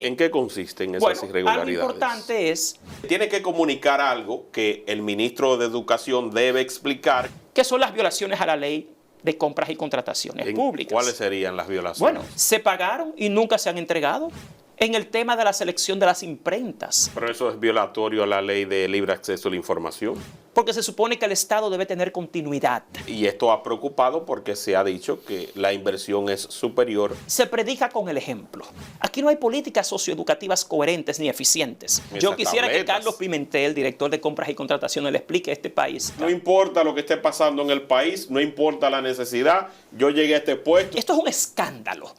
¿En qué consisten esas irregularidades? Algo importante es... Tiene que comunicar algo que el ministro de Educación debe explicar. ¿Qué son las violaciones a la ley de compras y contrataciones públicas? ¿Cuáles serían las violaciones? Bueno, se pagaron y nunca se han entregado. En el tema de la selección de las imprentas. Pero eso es violatorio a la ley de libre acceso a la información. Porque se supone que el Estado debe tener continuidad. Y esto ha preocupado porque se ha dicho que la inversión es superior. Se predica con el ejemplo. Aquí no hay políticas socioeducativas coherentes ni eficientes. Yo quisiera que Carlos Pimentel, director de compras y contrataciones, le explique a este país. No importa lo que esté pasando en el país, no importa la necesidad, yo llegué a este puesto. Esto es un escándalo.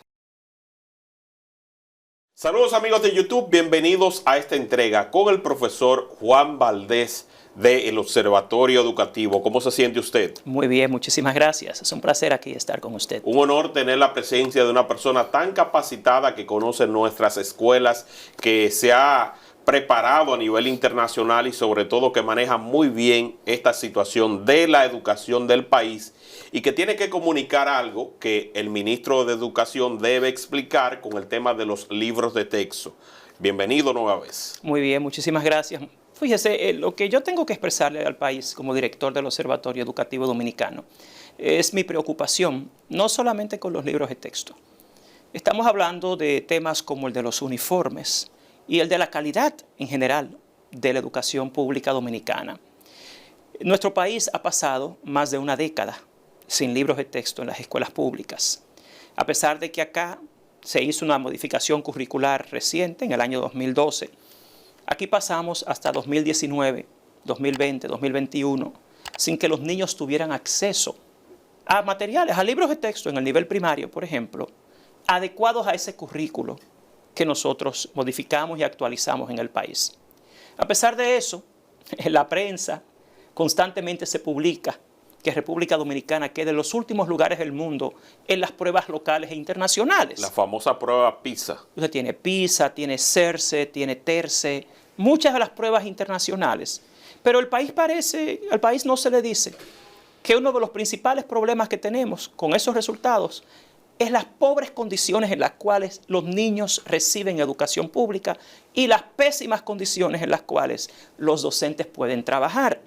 Saludos amigos de YouTube, bienvenidos a esta entrega con el profesor Juan Valdés del Observatorio Educativo. ¿Cómo se siente usted? Muy bien, muchísimas gracias. Es un placer aquí estar con usted. Un honor tener la presencia de una persona tan capacitada que conoce nuestras escuelas, que se ha preparado a nivel internacional y sobre todo que maneja muy bien esta situación de la educación del país y que tiene que comunicar algo que el ministro de Educación debe explicar con el tema de los libros de texto. Bienvenido nueva vez. Muy bien, muchísimas gracias. Fíjese, lo que yo tengo que expresarle al país como director del Observatorio Educativo Dominicano es mi preocupación, no solamente con los libros de texto. Estamos hablando de temas como el de los uniformes y el de la calidad en general de la educación pública dominicana. Nuestro país ha pasado más de una década sin libros de texto en las escuelas públicas. A pesar de que acá se hizo una modificación curricular reciente en el año 2012, aquí pasamos hasta 2019, 2020, 2021, sin que los niños tuvieran acceso a materiales, a libros de texto en el nivel primario, por ejemplo, adecuados a ese currículo que nosotros modificamos y actualizamos en el país. A pesar de eso, en la prensa constantemente se publica que República Dominicana queda en los últimos lugares del mundo en las pruebas locales e internacionales. La famosa prueba PISA. Usted tiene PISA, tiene CERCE, tiene TERCE, muchas de las pruebas internacionales. Pero al país no se le dice que uno de los principales problemas que tenemos con esos resultados es las pobres condiciones en las cuales los niños reciben educación pública y las pésimas condiciones en las cuales los docentes pueden trabajar.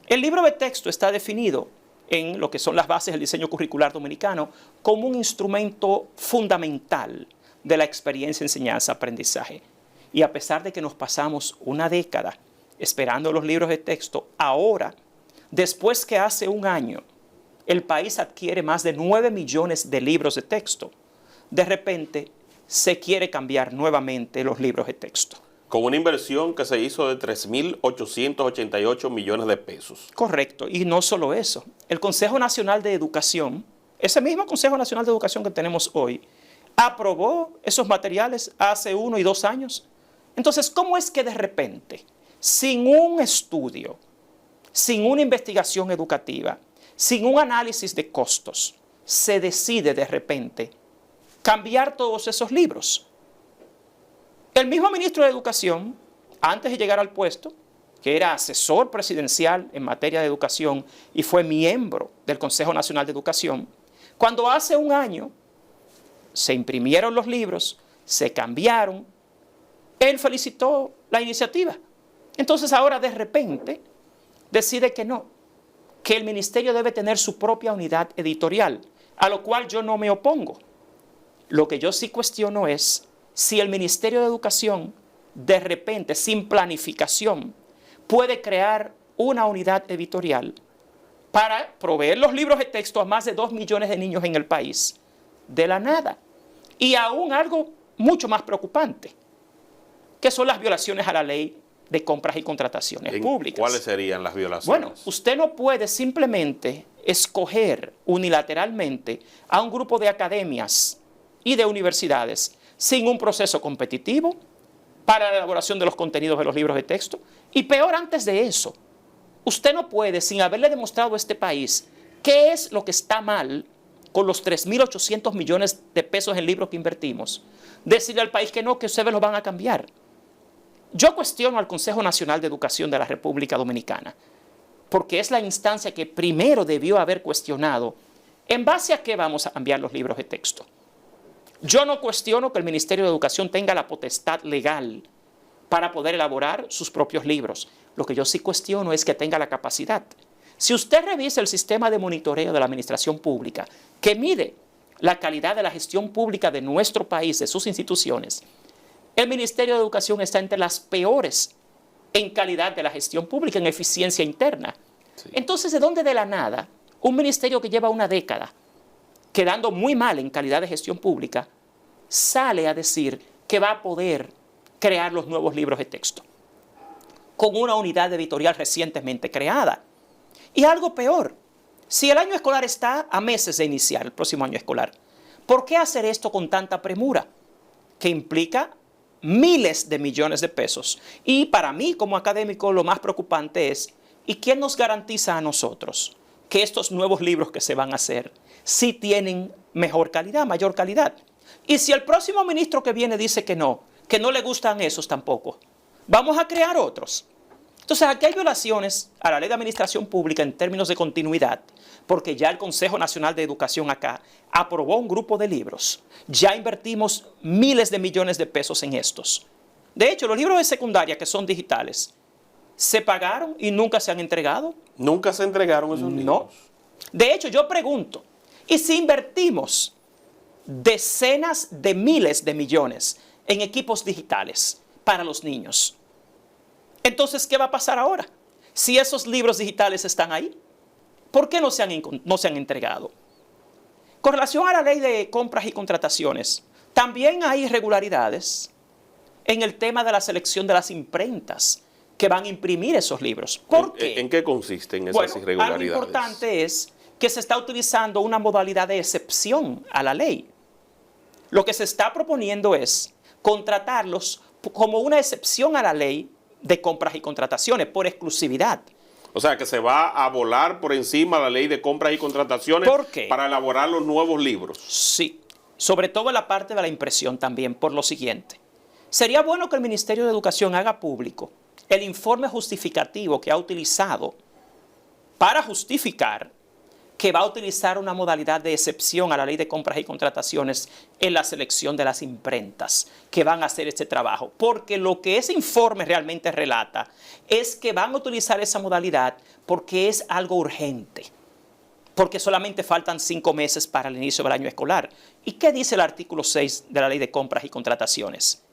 El libro de texto está definido en lo que son las bases del diseño curricular dominicano como un instrumento fundamental de la experiencia enseñanza-aprendizaje. Y a pesar de que nos pasamos una década esperando los libros de texto, ahora, después que hace un año, el país adquiere más de 9 millones de libros de texto, de repente se quiere cambiar nuevamente los libros de texto. Con una inversión que se hizo de 3.888 millones de pesos. Correcto, y no solo eso. El Consejo Nacional de Educación, ese mismo Consejo Nacional de Educación que tenemos hoy, aprobó esos materiales hace 1 y 2 años. Entonces, ¿cómo es que de repente, sin un estudio, sin una investigación educativa, sin un análisis de costos, se decide de repente cambiar todos esos libros? El mismo ministro de Educación, antes de llegar al puesto, que era asesor presidencial en materia de educación y fue miembro del Consejo Nacional de Educación, cuando hace un año se imprimieron los libros, se cambiaron, él felicitó la iniciativa. Entonces ahora de repente decide que no, que el ministerio debe tener su propia unidad editorial, a lo cual yo no me opongo. Lo que yo sí cuestiono es si el Ministerio de Educación, de repente, sin planificación, puede crear una unidad editorial para proveer los libros de texto a más de 2 millones de niños en el país, de la nada. Y aún algo mucho más preocupante, que son las violaciones a la ley de compras y contrataciones públicas. ¿Cuáles serían las violaciones? Bueno, usted no puede simplemente escoger unilateralmente a un grupo de academias y de universidades sin un proceso competitivo para la elaboración de los contenidos de los libros de texto. Y peor antes de eso, usted no puede, sin haberle demostrado a este país qué es lo que está mal con los 3.800 millones de pesos en libros que invertimos, decirle al país que no, que ustedes lo van a cambiar. Yo cuestiono al Consejo Nacional de Educación de la República Dominicana, porque es la instancia que primero debió haber cuestionado en base a qué vamos a cambiar los libros de texto. Yo no cuestiono que el Ministerio de Educación tenga la potestad legal para poder elaborar sus propios libros. Lo que yo sí cuestiono es que tenga la capacidad. Si usted revisa el sistema de monitoreo de la administración pública, que mide la calidad de la gestión pública de nuestro país, de sus instituciones, el Ministerio de Educación está entre las peores en calidad de la gestión pública, en eficiencia interna. Sí. Entonces, ¿de dónde de la nada un ministerio que lleva una década quedando muy mal en calidad de gestión pública sale a decir que va a poder crear los nuevos libros de texto con una unidad editorial recientemente creada? Y algo peor, si el año escolar está a meses de iniciar, el próximo año escolar, ¿por qué hacer esto con tanta premura? Que implica miles de millones de pesos. Y para mí, como académico, lo más preocupante es, ¿y quién nos garantiza a nosotros que estos nuevos libros que se van a hacer sí tienen mejor calidad, mayor calidad? Y si el próximo ministro que viene dice que no le gustan esos tampoco, vamos a crear otros. Entonces, aquí hay violaciones a la Ley de Administración Pública en términos de continuidad, porque ya el Consejo Nacional de Educación acá aprobó un grupo de libros. Ya invertimos miles de millones de pesos en estos. De hecho, los libros de secundaria que son digitales, ¿se pagaron y nunca se han entregado? ¿Nunca se entregaron esos libros? No. De hecho, yo pregunto, ¿y si invertimos decenas de miles de millones en equipos digitales para los niños? Entonces, ¿qué va a pasar ahora? Si esos libros digitales están ahí, ¿por qué no se han entregado? Con relación a la ley de compras y contrataciones, también hay irregularidades en el tema de la selección de las imprentas que van a imprimir esos libros. ¿Por qué? ¿En qué consisten esas irregularidades? Algo importante es que se está utilizando una modalidad de excepción a la ley. Lo que se está proponiendo es contratarlos como una excepción a la ley de compras y contrataciones por exclusividad. O sea, que se va a volar por encima de la ley de compras y contrataciones. ¿Por qué? Para elaborar los nuevos libros. Sí, sobre todo en la parte de la impresión también, por lo siguiente. Sería bueno que el Ministerio de Educación haga público el informe justificativo que ha utilizado para justificar que va a utilizar una modalidad de excepción a la ley de compras y contrataciones en la selección de las imprentas que van a hacer este trabajo. Porque lo que ese informe realmente relata es que van a utilizar esa modalidad porque es algo urgente. Porque solamente faltan 5 meses para el inicio del año escolar. ¿Y qué dice el artículo 6 de la ley de compras y contrataciones?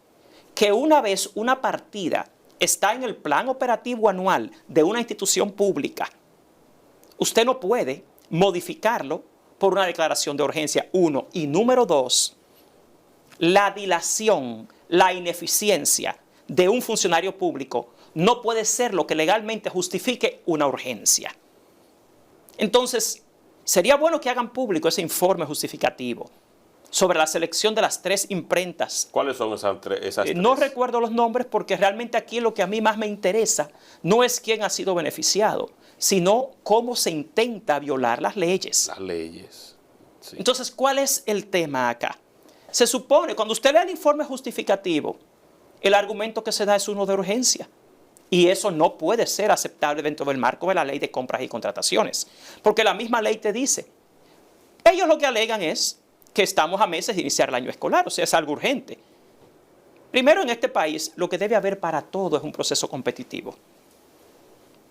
Que una vez una partida está en el plan operativo anual de una institución pública, usted no puede modificarlo por una declaración de urgencia, 1. Y número 2, la dilación, la ineficiencia de un funcionario público no puede ser lo que legalmente justifique una urgencia. Entonces, sería bueno que hagan público ese informe justificativo sobre la selección de las 3 imprentas. ¿Cuáles son esas 3? No recuerdo los nombres porque realmente aquí lo que a mí más me interesa no es quién ha sido beneficiado, sino cómo se intenta violar las leyes. Las leyes. Sí. Entonces, ¿cuál es el tema acá? Se supone, cuando usted lee el informe justificativo, el argumento que se da es uno de urgencia. Y eso no puede ser aceptable dentro del marco de la ley de compras y contrataciones. Porque la misma ley te dice, ellos lo que alegan es que estamos a meses de iniciar el año escolar, o sea, es algo urgente. Primero, en este país, lo que debe haber para todo es un proceso competitivo.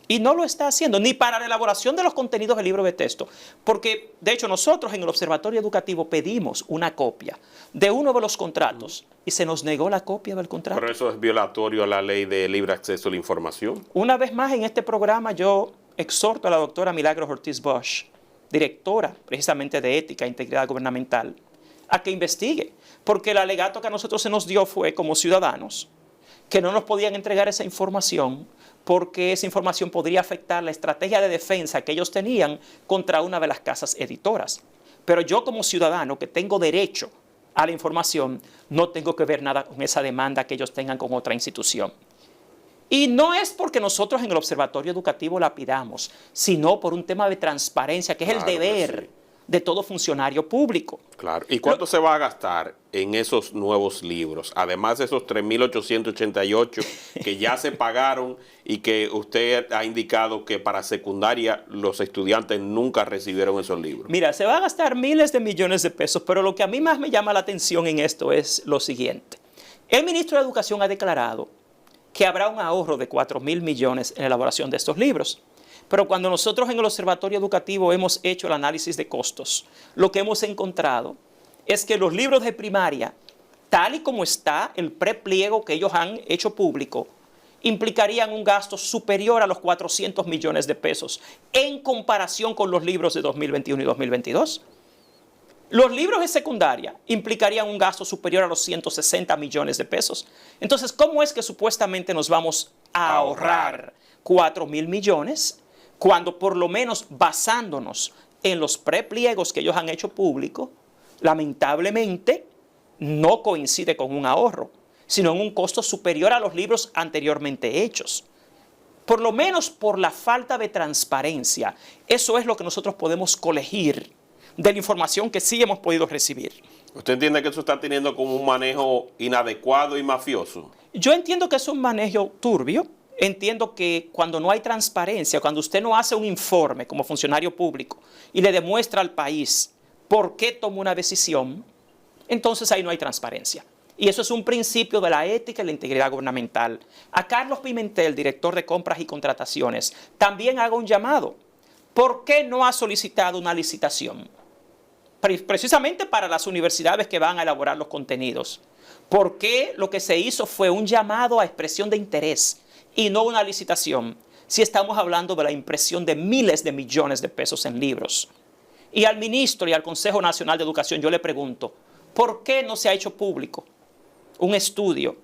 Y no lo está haciendo, ni para la elaboración de los contenidos del libro de texto. Porque, de hecho, nosotros en el Observatorio Educativo pedimos una copia de uno de los contratos y se nos negó la copia del contrato. Pero eso es violatorio a la ley de libre acceso a la información. Una vez más, en este programa yo exhorto a la doctora Milagros Ortiz Bosch, directora precisamente de Ética e Integridad Gubernamental, a que investigue. Porque el alegato que a nosotros se nos dio fue, como ciudadanos, que no nos podían entregar esa información porque esa información podría afectar la estrategia de defensa que ellos tenían contra una de las casas editoras. Pero yo como ciudadano que tengo derecho a la información, no tengo que ver nada con esa demanda que ellos tengan con otra institución. Y no es porque nosotros en el Observatorio Educativo la pidamos, sino por un tema de transparencia, que es el deber de todo funcionario público. Claro. ¿Y cuánto se va a gastar en esos nuevos libros? Además de esos 3.888 que ya se pagaron y que usted ha indicado que para secundaria los estudiantes nunca recibieron esos libros. Mira, se va a gastar miles de millones de pesos, pero lo que a mí más me llama la atención en esto es lo siguiente. El ministro de Educación ha declarado que habrá un ahorro de 4.000 millones en la elaboración de estos libros. Pero cuando nosotros en el Observatorio Educativo hemos hecho el análisis de costos, lo que hemos encontrado es que los libros de primaria, tal y como está el prepliego que ellos han hecho público, implicarían un gasto superior a los 400 millones de pesos en comparación con los libros de 2021 y 2022. Los libros de secundaria implicarían un gasto superior a los 160 millones de pesos. Entonces, ¿cómo es que supuestamente nos vamos a ahorrar 4.000 millones cuando por lo menos basándonos en los prepliegos que ellos han hecho público, lamentablemente no coincide con un ahorro, sino en un costo superior a los libros anteriormente hechos? Por lo menos por la falta de transparencia, eso es lo que nosotros podemos colegir de la información que sí hemos podido recibir. ¿Usted entiende que eso está teniendo como un manejo inadecuado y mafioso? Yo entiendo que es un manejo turbio. Entiendo que cuando no hay transparencia, cuando usted no hace un informe como funcionario público y le demuestra al país por qué toma una decisión, entonces ahí no hay transparencia. Y eso es un principio de la ética y la integridad gubernamental. A Carlos Pimentel, director de compras y contrataciones, también hago un llamado. ¿Por qué no ha solicitado una licitación? Precisamente para las universidades que van a elaborar los contenidos. ¿Por qué lo que se hizo fue un llamado a expresión de interés y no una licitación, si estamos hablando de la impresión de miles de millones de pesos en libros? Y al ministro y al Consejo Nacional de Educación yo le pregunto, ¿por qué no se ha hecho público un estudio,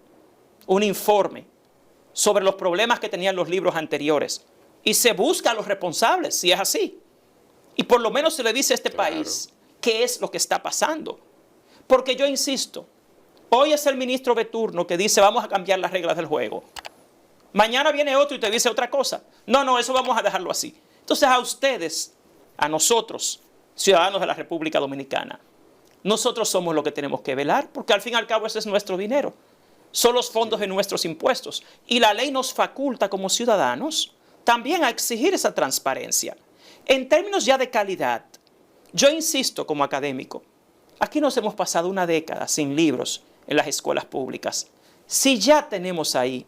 un informe sobre los problemas que tenían los libros anteriores? Y se busca a los responsables, si es así. Y por lo menos se le dice a este país qué es lo que está pasando. Porque yo insisto, hoy es el ministro de turno que dice vamos a cambiar las reglas del juego. Mañana viene otro y te dice otra cosa. No, eso vamos a dejarlo así. Entonces a ustedes, a nosotros, ciudadanos de la República Dominicana, nosotros somos los que tenemos que velar, porque al fin y al cabo ese es nuestro dinero. Son los fondos de nuestros impuestos. Y la ley nos faculta como ciudadanos también a exigir esa transparencia. En términos ya de calidad, yo insisto como académico, aquí nos hemos pasado una década sin libros en las escuelas públicas. Si ya tenemos ahí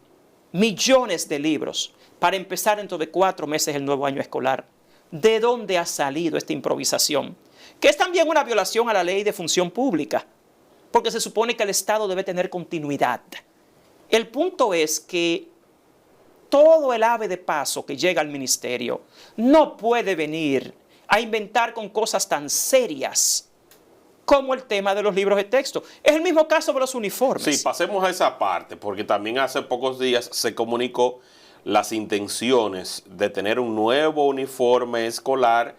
millones de libros para empezar dentro de 4 meses el nuevo año escolar, ¿de dónde ha salido esta improvisación? Que es también una violación a la ley de función pública, porque se supone que el Estado debe tener continuidad. El punto es que todo el ave de paso que llega al ministerio no puede venir a inventar con cosas tan serias como el tema de los libros de texto. Es el mismo caso de los uniformes. Sí, pasemos a esa parte, porque también hace pocos días se comunicó las intenciones de tener un nuevo uniforme escolar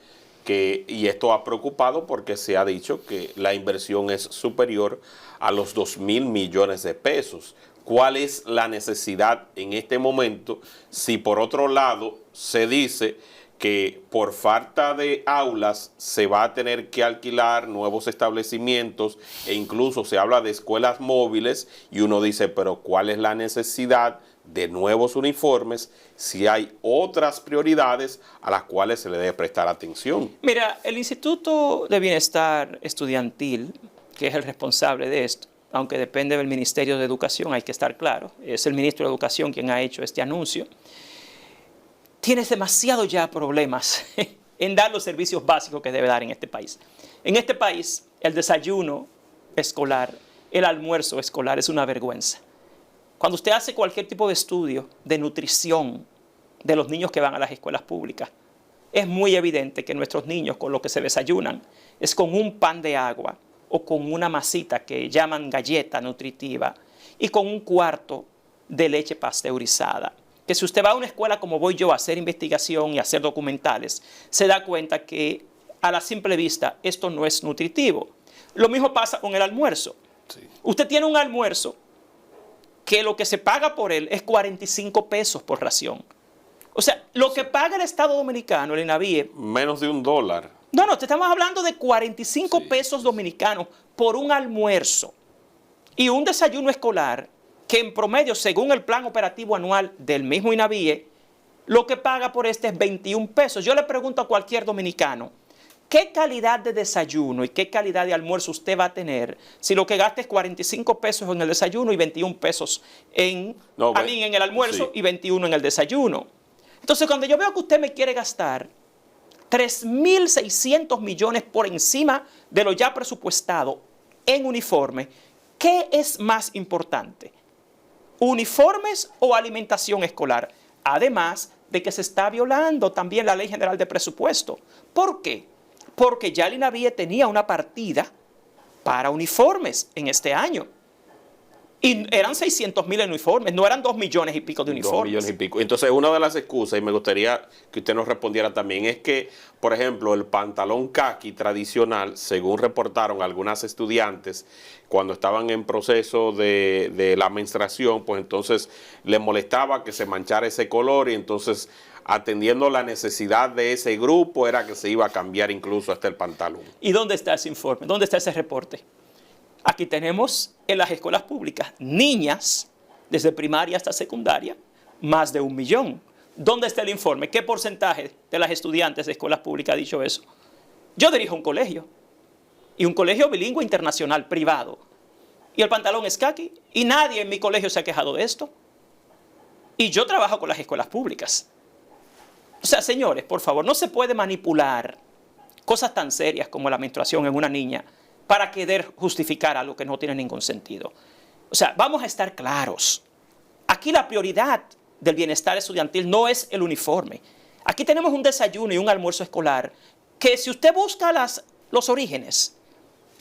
y esto ha preocupado porque se ha dicho que la inversión es superior a los 2.000 millones de pesos. ¿Cuál es la necesidad en este momento si por otro lado se dice que por falta de aulas se va a tener que alquilar nuevos establecimientos e incluso se habla de escuelas móviles y uno dice, pero ¿cuál es la necesidad de nuevos uniformes si hay otras prioridades a las cuales se le debe prestar atención? Mira, el Instituto de Bienestar Estudiantil, que es el responsable de esto, aunque depende del Ministerio de Educación, hay que estar claro, es el ministro de Educación quien ha hecho este anuncio, tienes demasiado ya problemas en dar los servicios básicos que debe dar en este país. En este país, el desayuno escolar, el almuerzo escolar es una vergüenza. Cuando usted hace cualquier tipo de estudio de nutrición de los niños que van a las escuelas públicas, es muy evidente que nuestros niños con lo que se desayunan es con un pan de agua o con una masita que llaman galleta nutritiva y con un cuarto de leche pasteurizada. Que si usted va a una escuela como voy yo a hacer investigación y a hacer documentales, se da cuenta que a la simple vista esto no es nutritivo. Lo mismo pasa con el almuerzo. Sí. Usted tiene un almuerzo que lo que se paga por él es 45 pesos por ración. O sea, lo que paga el Estado Dominicano, el INAVIE, menos de $1. No, te estamos hablando de 45 pesos dominicanos por un almuerzo y un desayuno escolar que en promedio, según el plan operativo anual del mismo INAVIE, lo que paga por este es 21 pesos. Yo le pregunto a cualquier dominicano, ¿qué calidad de desayuno y qué calidad de almuerzo usted va a tener si lo que gasta es 45 pesos en el desayuno y 21 pesos en el almuerzo y 21 en el desayuno? Entonces, cuando yo veo que usted me quiere gastar 3.600 millones por encima de lo ya presupuestado en uniforme, ¿qué es más importante? ¿Uniformes o alimentación escolar? Además de que se está violando también la Ley General de Presupuesto. ¿Por qué? Porque ya el INAVIE tenía una partida para uniformes en este año. Y eran 600.000 uniformes, no eran 2 millones y pico de uniformes. 2 millones y pico. Entonces, una de las excusas, y me gustaría que usted nos respondiera también, es que, por ejemplo, el pantalón caqui tradicional, según reportaron algunas estudiantes, cuando estaban en proceso de la menstruación, pues entonces les molestaba que se manchara ese color y entonces, atendiendo la necesidad de ese grupo, era que se iba a cambiar incluso hasta el pantalón. ¿Y dónde está ese informe? ¿Dónde está ese reporte? Aquí tenemos en las escuelas públicas niñas, desde primaria hasta secundaria, más de 1 millón. ¿Dónde está el informe? ¿Qué porcentaje de las estudiantes de escuelas públicas ha dicho eso? Yo dirijo un colegio, y un colegio bilingüe internacional, privado. Y el pantalón es caqui, y nadie en mi colegio se ha quejado de esto. Y yo trabajo con las escuelas públicas. O sea, señores, por favor, no se puede manipular cosas tan serias como la menstruación en una niña para querer justificar algo que no tiene ningún sentido. O sea, vamos a estar claros. Aquí la prioridad del bienestar estudiantil no es el uniforme. Aquí tenemos un desayuno y un almuerzo escolar que, si usted busca los orígenes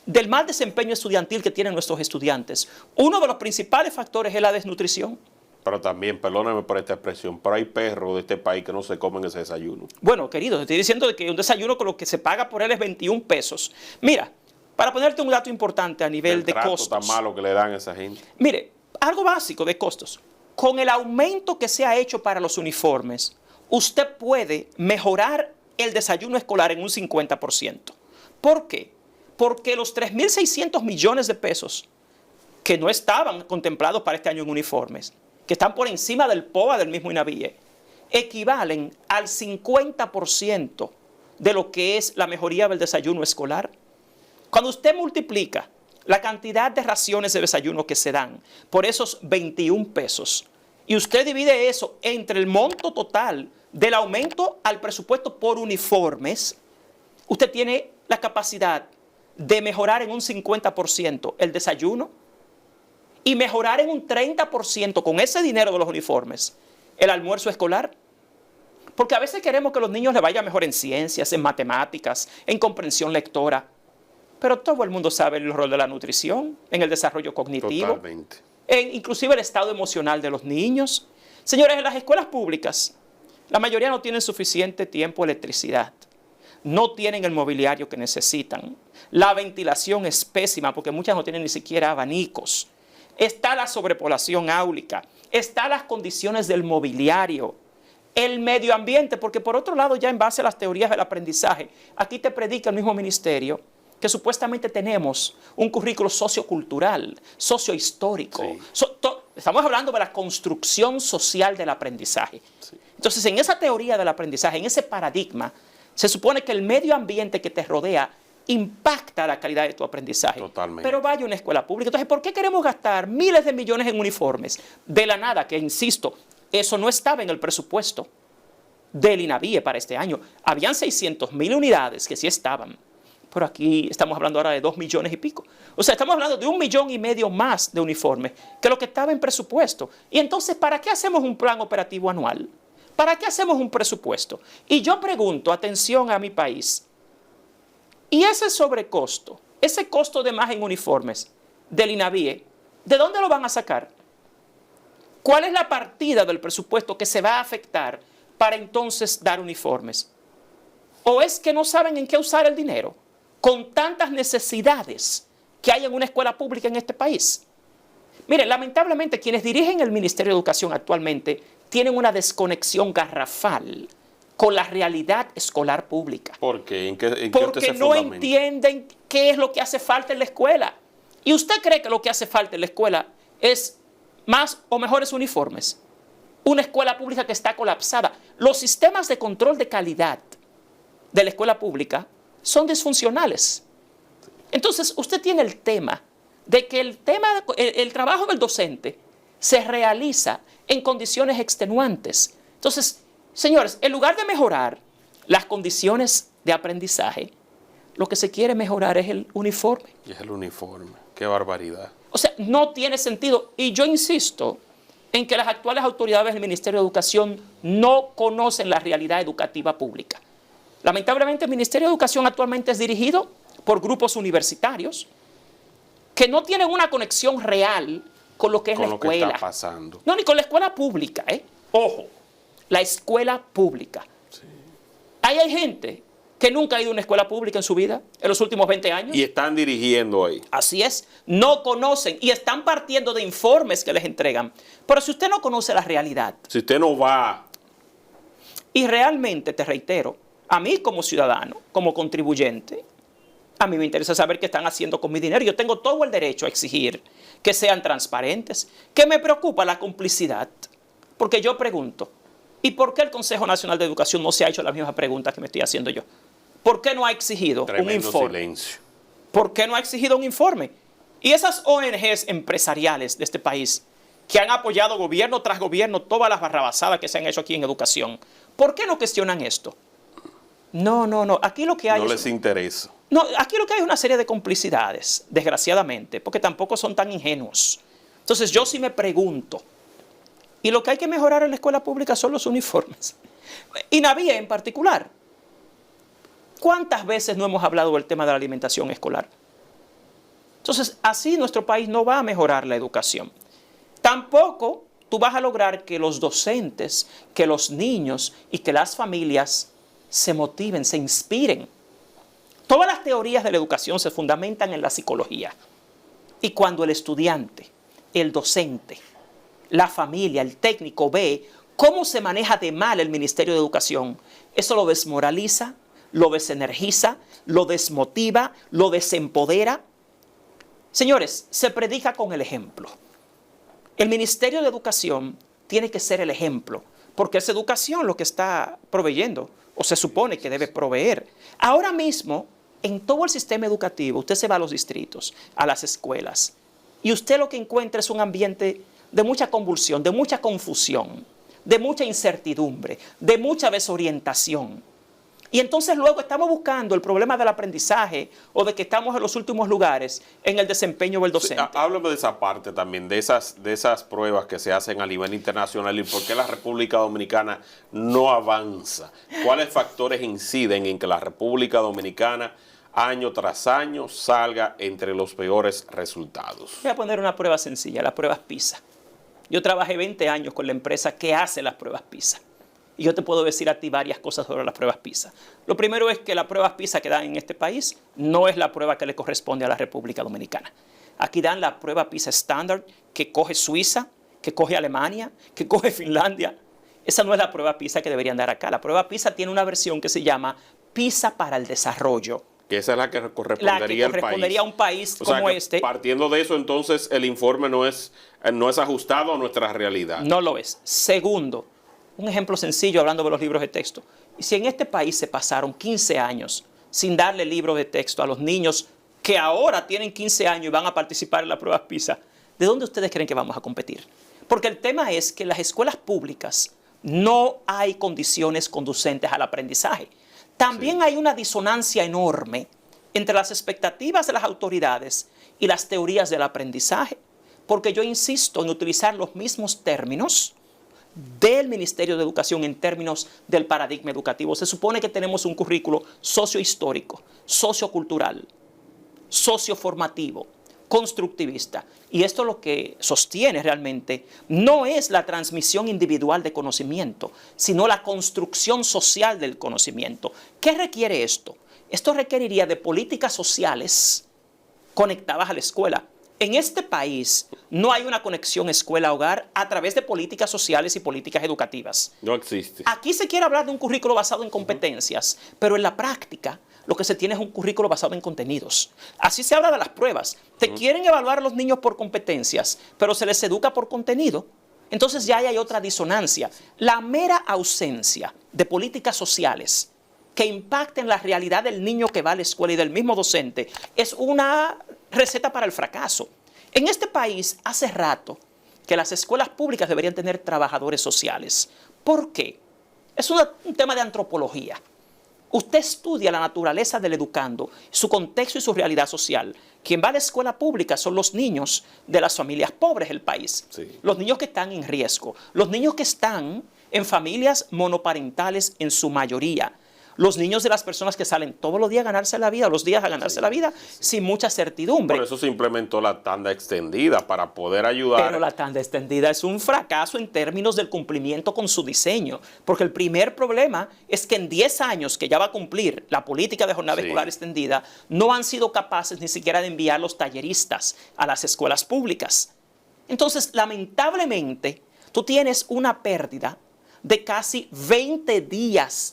del mal desempeño estudiantil que tienen nuestros estudiantes, uno de los principales factores es la desnutrición. Pero también, perdóname por esta expresión, pero hay perros de este país que no se comen ese desayuno. Bueno, querido, te estoy diciendo que un desayuno con lo que se paga por él es 21 pesos. Mira, para ponerte un dato importante a nivel de costos. El trato tan malo que le dan a esa gente. Mire, algo básico de costos. Con el aumento que se ha hecho para los uniformes, usted puede mejorar el desayuno escolar en un 50%. ¿Por qué? Porque los 3.600 millones de pesos que no estaban contemplados para este año en uniformes, que están por encima del POA del mismo INAVIE, equivalen al 50% de lo que es la mejoría del desayuno escolar. Cuando usted multiplica la cantidad de raciones de desayuno que se dan por esos 21 pesos y usted divide eso entre el monto total del aumento al presupuesto por uniformes, usted tiene la capacidad de mejorar en un 50% el desayuno y mejorar en un 30% con ese dinero de los uniformes el almuerzo escolar. Porque a veces queremos que los niños les vaya mejor en ciencias, en matemáticas, en comprensión lectora. Pero todo el mundo sabe el rol de la nutrición en el desarrollo cognitivo. Totalmente. Inclusive el estado emocional de los niños. Señores, en las escuelas públicas, la mayoría no tienen suficiente tiempo de electricidad. No tienen el mobiliario que necesitan. La ventilación es pésima porque muchas no tienen ni siquiera abanicos. Está la sobrepoblación áulica. Están las condiciones del mobiliario. El medio ambiente, porque por otro lado, ya en base a las teorías del aprendizaje, aquí te predica el mismo ministerio que supuestamente tenemos un currículo sociocultural, sociohistórico. Sí. Estamos hablando de la construcción social del aprendizaje. Sí. Entonces, en esa teoría del aprendizaje, en ese paradigma, se supone que el medio ambiente que te rodea impacta la calidad de tu aprendizaje. Totalmente. Pero vaya a una escuela pública. Entonces, ¿por qué queremos gastar miles de millones en uniformes? De la nada, que insisto, eso no estaba en el presupuesto del INAVIE para este año. Habían 600.000 unidades que sí estaban. Pero aquí estamos hablando ahora de 2 millones y pico. O sea, estamos hablando de 1,5 millones más de uniformes que lo que estaba en presupuesto. Y entonces, ¿para qué hacemos un plan operativo anual? ¿Para qué hacemos un presupuesto? Y yo pregunto, atención a mi país, ¿y ese sobrecosto, ese costo de más en uniformes del INAVIE, de dónde lo van a sacar? ¿Cuál es la partida del presupuesto que se va a afectar para entonces dar uniformes? ¿O es que no saben en qué usar el dinero con tantas necesidades que hay en una escuela pública en este país? Miren, lamentablemente quienes dirigen el Ministerio de Educación actualmente tienen una desconexión garrafal con la realidad escolar pública. ¿Por qué? ¿En qué usted se Porque no fundamenta? entienden qué es lo que hace falta en la escuela. ¿Y usted cree que lo que hace falta en la escuela es más o mejores uniformes? Una escuela pública que está colapsada. Los sistemas de control de calidad de la escuela pública son disfuncionales. Entonces, usted tiene el tema de que el trabajo del docente se realiza en condiciones extenuantes. Entonces, señores, en lugar de mejorar las condiciones de aprendizaje, lo que se quiere mejorar es el uniforme. Y es el uniforme. Qué barbaridad. O sea, no tiene sentido. Y yo insisto en que las actuales autoridades del Ministerio de Educación no conocen la realidad educativa pública. Lamentablemente, el Ministerio de Educación actualmente es dirigido por grupos universitarios que no tienen una conexión real con lo que es la escuela. Con lo que está pasando. No, ni con la escuela pública, ¿eh? Ojo, la escuela pública. Sí. Ahí hay gente que nunca ha ido a una escuela pública en su vida, en los últimos 20 años. Y están dirigiendo ahí. Así es, no conocen y están partiendo de informes que les entregan. Pero si usted no conoce la realidad. Si usted no va. Y realmente, te reitero, a mí como ciudadano, como contribuyente, a mí me interesa saber qué están haciendo con mi dinero. Yo tengo todo el derecho a exigir que sean transparentes. Que me preocupa la complicidad. Porque yo pregunto, ¿y por qué el Consejo Nacional de Educación no se ha hecho las mismas preguntas que me estoy haciendo yo? ¿Por qué no ha exigido un informe? Silencio. ¿Por qué no ha exigido un informe? Y esas ONGs empresariales de este país que han apoyado gobierno tras gobierno todas las barrabasadas que se han hecho aquí en educación, ¿por qué no cuestionan esto? No. Aquí lo que hay no les interesa. No, aquí lo que hay es una serie de complicidades, desgraciadamente, porque tampoco son tan ingenuos. Entonces yo sí me pregunto, y lo que hay que mejorar en la escuela pública son los uniformes. INAVIE en particular. ¿Cuántas veces no hemos hablado del tema de la alimentación escolar? Entonces, así nuestro país no va a mejorar la educación. Tampoco tú vas a lograr que los docentes, que los niños y que las familias se motiven, se inspiren. Todas las teorías de la educación se fundamentan en la psicología. Y cuando el estudiante, el docente, la familia, el técnico ve cómo se maneja de mal el Ministerio de Educación, eso lo desmoraliza, lo desenergiza, lo desmotiva, lo desempodera. Señores, se predica con el ejemplo. El Ministerio de Educación tiene que ser el ejemplo, porque es educación lo que está proveyendo, o se supone que debe proveer. Ahora mismo, en todo el sistema educativo, usted se va a los distritos, a las escuelas, y usted lo que encuentra es un ambiente de mucha convulsión, de mucha confusión, de mucha incertidumbre, de mucha desorientación. Y entonces luego estamos buscando el problema del aprendizaje o de que estamos en los últimos lugares en el desempeño del docente. Sí, háblame de esa parte también, de esas pruebas que se hacen a nivel internacional y por qué la República Dominicana no avanza. ¿Cuáles factores inciden en que la República Dominicana año tras año salga entre los peores resultados? Voy a poner una prueba sencilla, las pruebas PISA. Yo trabajé 20 años con la empresa que hace las pruebas PISA. Y yo te puedo decir a ti varias cosas sobre las pruebas PISA. Lo primero es que las pruebas PISA que dan en este país no es la prueba que le corresponde a la República Dominicana. Aquí dan la prueba PISA estándar que coge Suiza, que coge Alemania, que coge Finlandia. Esa no es la prueba PISA que deberían dar acá. La prueba PISA tiene una versión que se llama PISA para el desarrollo. Que esa es la que correspondería a un país como este. Partiendo de eso, entonces, el informe no es ajustado a nuestra realidad. No lo es. Segundo, un ejemplo sencillo hablando de los libros de texto. Y si en este país se pasaron 15 años sin darle libros de texto a los niños que ahora tienen 15 años y van a participar en las pruebas PISA, ¿de dónde ustedes creen que vamos a competir? Porque el tema es que en las escuelas públicas no hay condiciones conducentes al aprendizaje. También hay una disonancia enorme entre las expectativas de las autoridades y las teorías del aprendizaje, porque yo insisto en utilizar los mismos términos del Ministerio de Educación en términos del paradigma educativo. Se supone que tenemos un currículo sociohistórico, sociocultural, socioformativo, constructivista. Y esto lo que sostiene realmente no es la transmisión individual de conocimiento, sino la construcción social del conocimiento. ¿Qué requiere esto? Esto requeriría de políticas sociales conectadas a la escuela. En este país no hay una conexión escuela-hogar a través de políticas sociales y políticas educativas. No existe. Aquí se quiere hablar de un currículo basado en competencias, pero en la práctica lo que se tiene es un currículo basado en contenidos. Así se habla de las pruebas. Te quieren evaluar a los niños por competencias, pero se les educa por contenido. Entonces ya hay otra disonancia. La mera ausencia de políticas sociales que impacten la realidad del niño que va a la escuela y del mismo docente es una receta para el fracaso. En este país, hace rato que las escuelas públicas deberían tener trabajadores sociales. ¿Por qué? Es un tema de antropología. Usted estudia la naturaleza del educando, su contexto y su realidad social. Quien va a la escuela pública son los niños de las familias pobres del país. Sí. Los niños que están en riesgo. Los niños que están en familias monoparentales en su mayoría. Los niños de las personas que salen todos los días a ganarse la vida, los días a ganarse la vida, sin mucha certidumbre. Por eso se implementó la tanda extendida, para poder ayudar. Pero la tanda extendida es un fracaso en términos del cumplimiento con su diseño. Porque el primer problema es que en 10 años que ya va a cumplir la política de jornada escolar extendida, no han sido capaces ni siquiera de enviar los talleristas a las escuelas públicas. Entonces, lamentablemente, tú tienes una pérdida de casi 20 días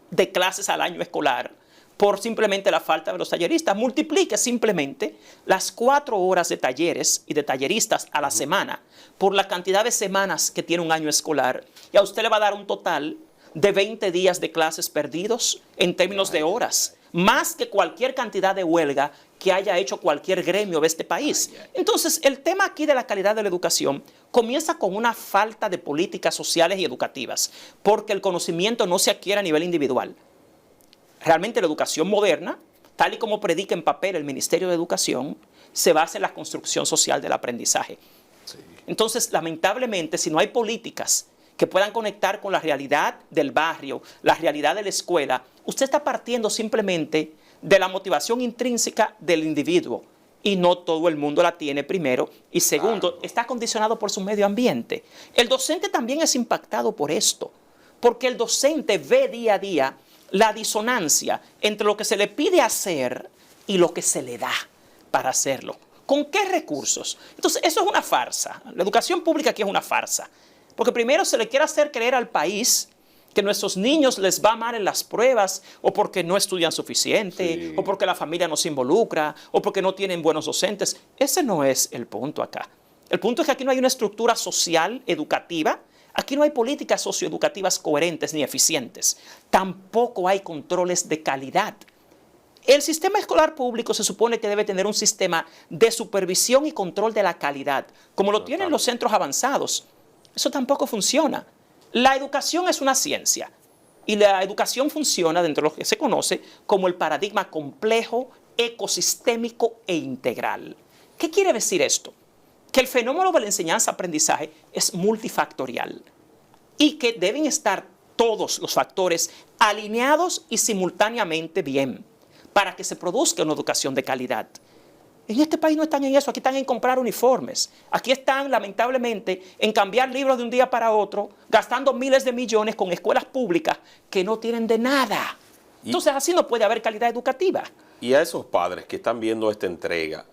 de clases al año escolar por simplemente la falta de los talleristas. Multiplique simplemente las 4 horas de talleres y de talleristas a la semana por la cantidad de semanas que tiene un año escolar y a usted le va a dar un total de 20 días de clases perdidos en términos de horas, más que cualquier cantidad de huelga que haya hecho cualquier gremio de este país. Entonces, el tema aquí de la calidad de la educación comienza con una falta de políticas sociales y educativas, porque el conocimiento no se adquiere a nivel individual. Realmente la educación moderna, tal y como predica en papel el Ministerio de Educación, se basa en la construcción social del aprendizaje. Sí. Entonces, lamentablemente, si no hay políticas que puedan conectar con la realidad del barrio, la realidad de la escuela, usted está partiendo simplemente de la motivación intrínseca del individuo y no todo el mundo la tiene, primero, y segundo, está condicionado por su medio ambiente. El docente también es impactado por esto, porque el docente ve día a día la disonancia entre lo que se le pide hacer y lo que se le da para hacerlo. ¿Con qué recursos? Entonces, eso es una farsa. La educación pública aquí es una farsa. Porque primero se le quiere hacer creer al país que nuestros niños les va mal en las pruebas, o porque no estudian suficiente, o porque la familia no se involucra, o porque no tienen buenos docentes. Ese no es el punto acá. El punto es que aquí no hay una estructura social educativa, aquí no hay políticas socioeducativas coherentes ni eficientes. Tampoco hay controles de calidad. El sistema escolar público se supone que debe tener un sistema de supervisión y control de la calidad, como lo tienen los centros avanzados. Eso tampoco funciona. La educación es una ciencia y la educación funciona dentro de lo que se conoce como el paradigma complejo, ecosistémico e integral. ¿Qué quiere decir esto? Que el fenómeno de la enseñanza-aprendizaje es multifactorial y que deben estar todos los factores alineados y simultáneamente bien para que se produzca una educación de calidad. En este país no están en eso, aquí están en comprar uniformes. Aquí están, lamentablemente, en cambiar libros de un día para otro, gastando miles de millones con escuelas públicas que no tienen de nada. Entonces, así no puede haber calidad educativa. Y a esos padres que están viendo esta entrega,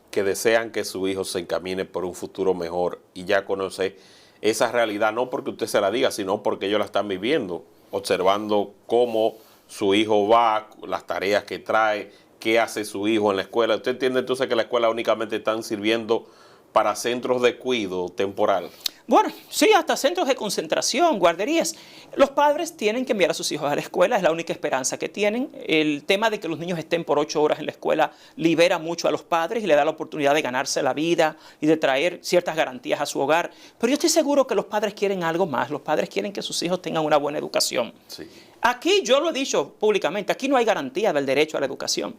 que desean que su hijo se encamine por un futuro mejor y ya conoce esa realidad, no porque usted se la diga, sino porque ellos la están viviendo, observando cómo su hijo va, las tareas que trae, qué hace su hijo en la escuela. ¿Usted entiende entonces que la escuela únicamente están sirviendo para centros de cuidado temporal? Bueno, sí, hasta centros de concentración, guarderías. Los padres tienen que enviar a sus hijos a la escuela, es la única esperanza que tienen. El tema de que los niños estén por 8 horas en la escuela libera mucho a los padres y le da la oportunidad de ganarse la vida y de traer ciertas garantías a su hogar. Pero yo estoy seguro que los padres quieren algo más. Los padres quieren que sus hijos tengan una buena educación. Sí. Aquí, yo lo he dicho públicamente, aquí no hay garantía del derecho a la educación.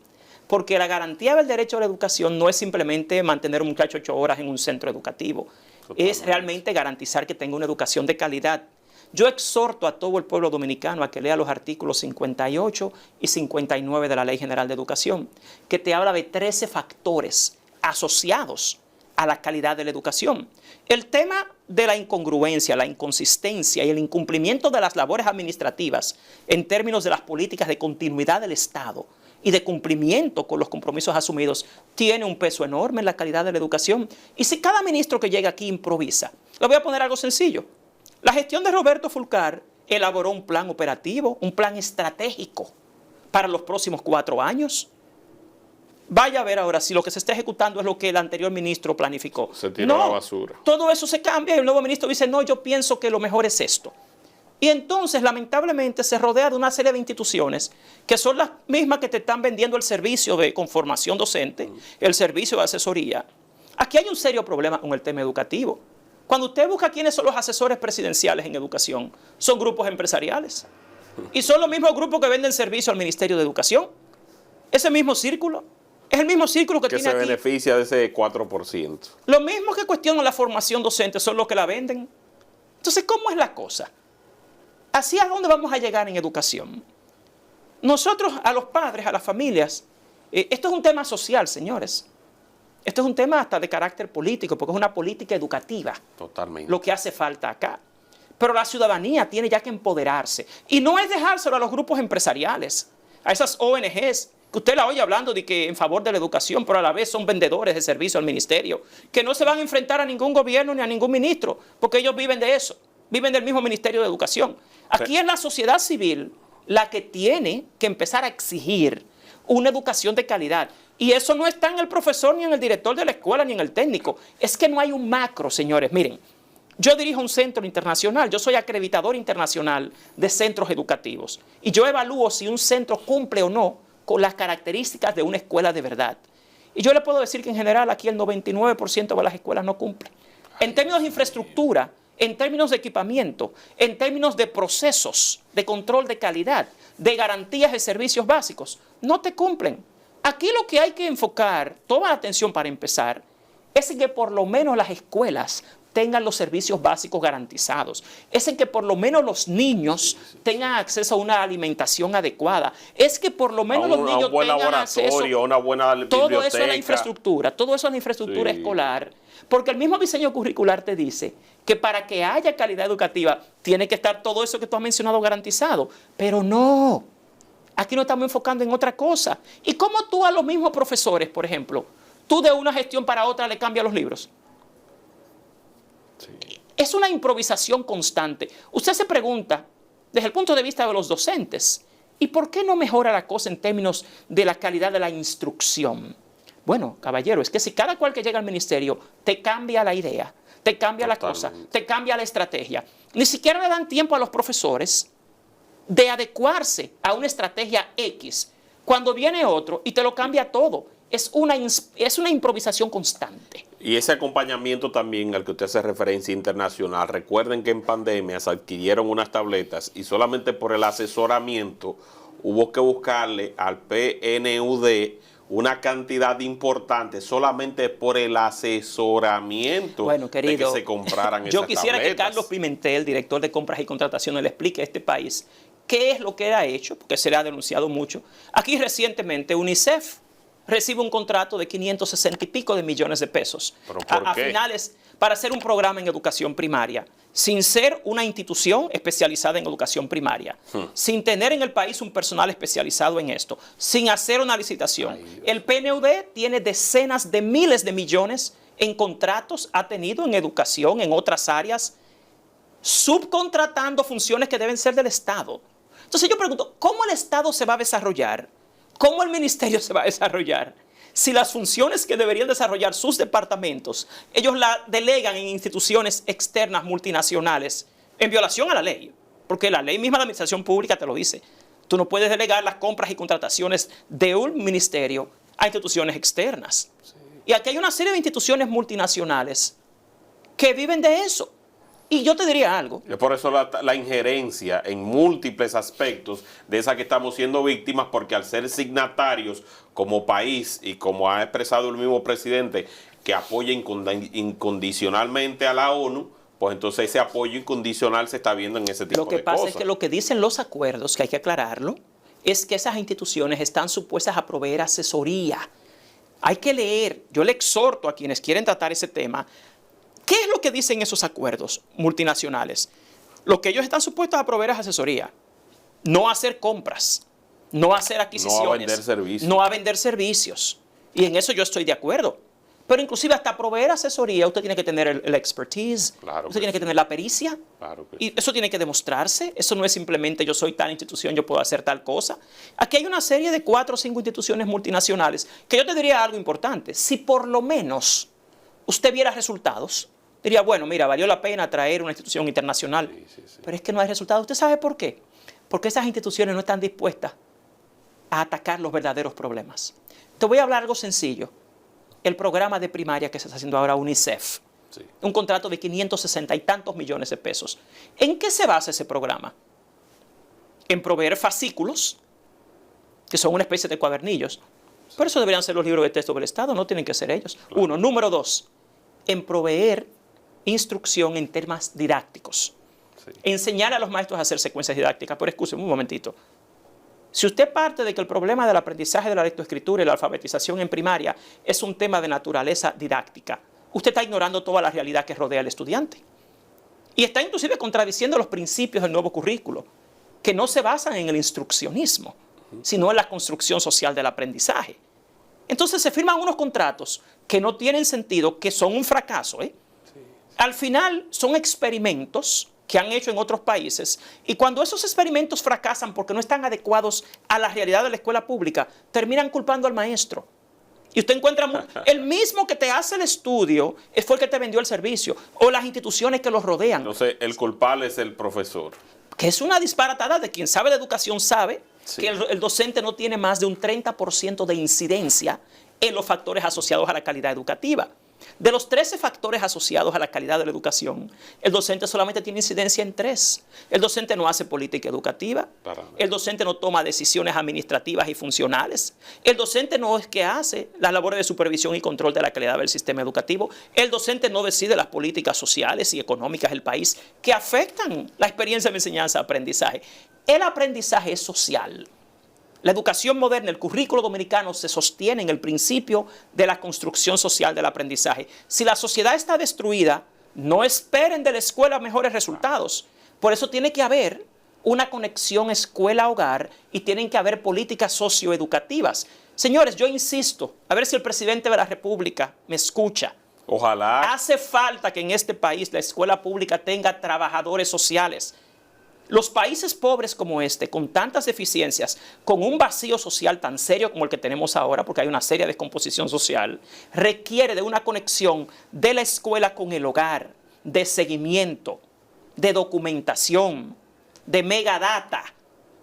Porque la garantía del derecho a la educación no es simplemente mantener a un muchacho 8 horas en un centro educativo. Totalmente. Es realmente garantizar que tenga una educación de calidad. Yo exhorto a todo el pueblo dominicano a que lea los artículos 58 y 59 de la Ley General de Educación, que te habla de 13 factores asociados a la calidad de la educación. El tema de la incongruencia, la inconsistencia y el incumplimiento de las labores administrativas en términos de las políticas de continuidad del Estado y de cumplimiento con los compromisos asumidos tiene un peso enorme en la calidad de la educación. Y si cada ministro que llega aquí improvisa, le voy a poner algo sencillo. La gestión de Roberto Fulcar elaboró un plan operativo, un plan estratégico para los próximos 4 años. Vaya a ver ahora si lo que se está ejecutando es lo que el anterior ministro planificó. Se tiró a la basura. Todo eso se cambia y el nuevo ministro dice, no, yo pienso que lo mejor es esto. Y entonces, lamentablemente, se rodea de una serie de instituciones que son las mismas que te están vendiendo el servicio de conformación docente, el servicio de asesoría. Aquí hay un serio problema con el tema educativo. Cuando usted busca quiénes son los asesores presidenciales en educación, son grupos empresariales. Y son los mismos grupos que venden servicio al Ministerio de Educación. Ese mismo círculo. Es el mismo círculo que tiene se aquí. Beneficia de ese 4%. Los mismos que cuestionan la formación docente son los que la venden. Entonces, ¿cómo es la cosa? ¿Hacia dónde vamos a llegar en educación? Nosotros, a los padres, a las familias, esto es un tema social, señores. Esto es un tema hasta de carácter político, porque es una política educativa. Totalmente. Lo que hace falta acá. Pero la ciudadanía tiene ya que empoderarse. Y no es dejárselo a los grupos empresariales, a esas ONGs, que usted la oye hablando de que en favor de la educación, pero a la vez son vendedores de servicio al ministerio, que no se van a enfrentar a ningún gobierno ni a ningún ministro, porque ellos viven de eso, viven del mismo Ministerio de Educación. Aquí es la sociedad civil la que tiene que empezar a exigir una educación de calidad. Y eso no está en el profesor, ni en el director de la escuela, ni en el técnico. Es que no hay un macro, señores. Miren, yo dirijo un centro internacional, yo soy acreditador internacional de centros educativos. Y yo evalúo si un centro cumple o no con las características de una escuela de verdad. Y yo le puedo decir que en general aquí el 99% de las escuelas no cumplen. En términos de infraestructura, en términos de equipamiento, en términos de procesos, de control de calidad, de garantías de servicios básicos, no te cumplen. Aquí lo que hay que enfocar, toda la atención para empezar, es en que por lo menos las escuelas tengan los servicios básicos garantizados. Es en que por lo menos los niños tengan acceso a una alimentación adecuada. Es que por lo menos los niños tengan acceso a una buena biblioteca. Todo eso es la infraestructura, todo eso es la infraestructura escolar. Porque el mismo diseño curricular te dice que para que haya calidad educativa tiene que estar todo eso que tú has mencionado garantizado. Pero no, aquí nos estamos enfocando en otra cosa. ¿Y cómo tú a los mismos profesores, por ejemplo, tú de una gestión para otra le cambias los libros? Sí. Es una improvisación constante. Usted se pregunta, desde el punto de vista de los docentes, ¿y por qué no mejora la cosa en términos de la calidad de la instrucción? Bueno, caballero, es que si cada cual que llega al ministerio te cambia la idea, te cambia la cosa, te cambia la estrategia, ni siquiera le dan tiempo a los profesores de adecuarse a una estrategia X. Cuando viene otro y te lo cambia todo, es una improvisación constante. Y ese acompañamiento también al que usted hace referencia internacional. Recuerden que en pandemia se adquirieron unas tabletas y solamente por el asesoramiento hubo que buscarle al PNUD una cantidad importante solamente por el asesoramiento, bueno, querido, de que se compraran esas yo quisiera tabletas. Que Carlos Pimentel, director de compras y contrataciones, le explique a este país qué es lo que ha hecho, porque se le ha denunciado mucho. Aquí recientemente UNICEF recibe un contrato de 560 y pico de millones de pesos a finales para hacer un programa en educación primaria, sin ser una institución especializada en educación primaria, sin tener en el país un personal especializado en esto, sin hacer una licitación. El PNUD tiene decenas de miles de millones en contratos, ha tenido en educación, en otras áreas, subcontratando funciones que deben ser del Estado. Entonces yo pregunto, ¿cómo el Estado se va a desarrollar? ¿Cómo el ministerio se va a desarrollar si las funciones que deberían desarrollar sus departamentos, ellos la delegan en instituciones externas multinacionales en violación a la ley? Porque la ley misma de la administración pública te lo dice. Tú no puedes delegar las compras y contrataciones de un ministerio a instituciones externas. Sí. Y aquí hay una serie de instituciones multinacionales que viven de eso. Y yo te diría algo. Es por eso la injerencia en múltiples aspectos de esa que estamos siendo víctimas, porque al ser signatarios como país y como ha expresado el mismo presidente, que apoya incondicionalmente a la ONU, pues entonces ese apoyo incondicional se está viendo en ese tipo de cosas. Lo que pasa es que lo que dicen los acuerdos, que hay que aclararlo, es que esas instituciones están supuestas a proveer asesoría. Hay que leer. Yo le exhorto a quienes quieren tratar ese tema. ¿Qué es lo que dicen esos acuerdos multinacionales? Lo que ellos están supuestos a proveer es asesoría, no hacer compras. no a hacer adquisiciones, no a vender servicios. no a vender servicios. Y en eso yo estoy de acuerdo. Pero inclusive hasta proveer asesoría, usted tiene que tener el expertise, Claro usted tiene sí. que tener la pericia. Claro que Y eso tiene que demostrarse. Eso no es simplemente yo soy tal institución, yo puedo hacer tal cosa. Aquí hay una serie de 4 o 5 instituciones multinacionales que yo te diría algo importante. Si por lo menos usted viera resultados, diría, bueno, mira, valió la pena traer una institución internacional. Sí. Pero es que no hay resultados. ¿Usted sabe por qué? Porque esas instituciones no están dispuestas a atacar los verdaderos problemas. Te voy a hablar algo sencillo. El programa de primaria que se está haciendo ahora UNICEF. Sí. Un contrato de 560 y tantos millones de pesos. ¿En qué se basa ese programa? En proveer fascículos, que son una especie de cuadernillos. Por eso deberían ser los libros de texto del Estado, no tienen que ser ellos. Claro. Uno. Número 2, en proveer instrucción en temas didácticos. Sí. Enseñar a los maestros a hacer secuencias didácticas. Pero escúcheme un momentito. Si usted parte de que el problema del aprendizaje de la lectoescritura y la alfabetización en primaria es un tema de naturaleza didáctica, usted está ignorando toda la realidad que rodea al estudiante. Y está inclusive contradiciendo los principios del nuevo currículo, que no se basan en el instruccionismo, sino en la construcción social del aprendizaje. Entonces se firman unos contratos que no tienen sentido, que son un fracaso, ¿eh? Al final son experimentos que han hecho en otros países, y cuando esos experimentos fracasan porque no están adecuados a la realidad de la escuela pública, terminan culpando al maestro. Y usted encuentra el mismo que te hace el estudio fue el que te vendió el servicio, o las instituciones que los rodean. Entonces, el culpable es el profesor. Que es una disparatada de quien sabe de educación sabe Sí. que el docente no tiene más de un 30% de incidencia en los factores asociados a la calidad educativa. De los 13 factores asociados a la calidad de la educación, el docente solamente tiene incidencia en 3. El docente no hace política educativa. El docente no toma decisiones administrativas y funcionales. El docente no es que hace las labores de supervisión y control de la calidad del sistema educativo. El docente no decide las políticas sociales y económicas del país que afectan la experiencia de enseñanza-aprendizaje. El aprendizaje es social. La educación moderna, el currículo dominicano se sostiene en el principio de la construcción social del aprendizaje. Si la sociedad está destruida, no esperen de la escuela mejores resultados. Por eso tiene que haber una conexión escuela-hogar y tienen que haber políticas socioeducativas. Señores, yo insisto, a ver si el presidente de la República me escucha. Ojalá. Hace falta que en este país la escuela pública tenga trabajadores sociales. Los países pobres como este, con tantas deficiencias, con un vacío social tan serio como el que tenemos ahora, porque hay una seria descomposición social, requiere de una conexión de la escuela con el hogar, de seguimiento, de documentación, de megadata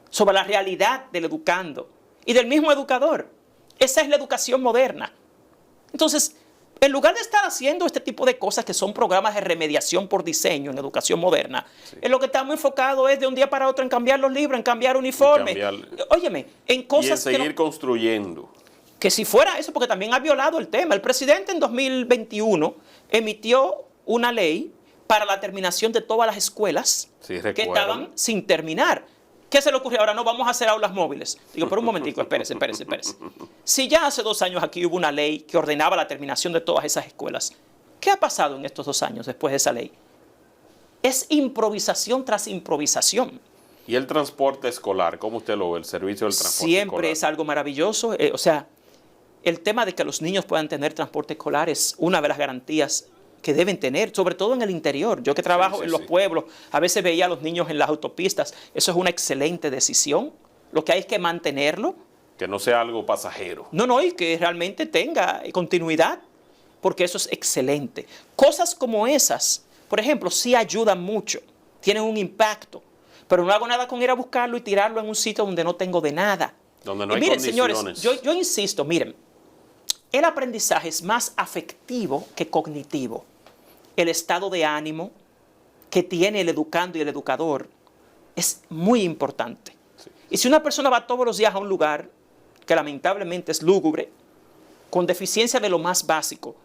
sobre la realidad del educando y del mismo educador. Esa es la educación moderna. Entonces, en lugar de estar haciendo este tipo de cosas que son programas de remediación por diseño en educación moderna, Sí. en lo que estamos enfocados es de un día para otro en cambiar los libros, en cambiar uniformes. Óyeme, en Y cosas en seguir construyendo. que si fuera eso, porque también ha violado el tema. El presidente en 2021 emitió una ley para la terminación de todas las escuelas Sí, que recuerdo. estaban sin terminar. ¿Qué se le ocurrió? Ahora no vamos a hacer aulas móviles. Digo, pero un momentico, espérese. Si ya hace 2 años aquí hubo una ley que ordenaba la terminación de todas esas escuelas, ¿qué ha pasado en estos 2 años después de esa ley? Es improvisación tras improvisación. ¿Y el transporte escolar? ¿Cómo usted lo ve? El servicio del transporte Siempre escolar. es algo maravilloso. O sea, el tema de que los niños puedan tener transporte escolar es una de las garantías que deben tener, sobre todo en el interior. Yo que trabajo en los pueblos, a veces veía a los niños en las autopistas. Eso es una excelente decisión. Lo que hay es que mantenerlo. Que no sea algo pasajero. No, y que realmente tenga continuidad, porque eso es excelente. Cosas como esas, por ejemplo, sí ayudan mucho, tienen un impacto, pero no hago nada con ir a buscarlo y tirarlo en un sitio donde no tengo de nada. Donde no Y hay miren, condiciones. señores, yo insisto, miren, el aprendizaje es más afectivo que cognitivo. El estado de ánimo que tiene el educando y el educador es muy importante. Sí. Y si una persona va todos los días a un lugar que lamentablemente es lúgubre, con deficiencia de lo más básico,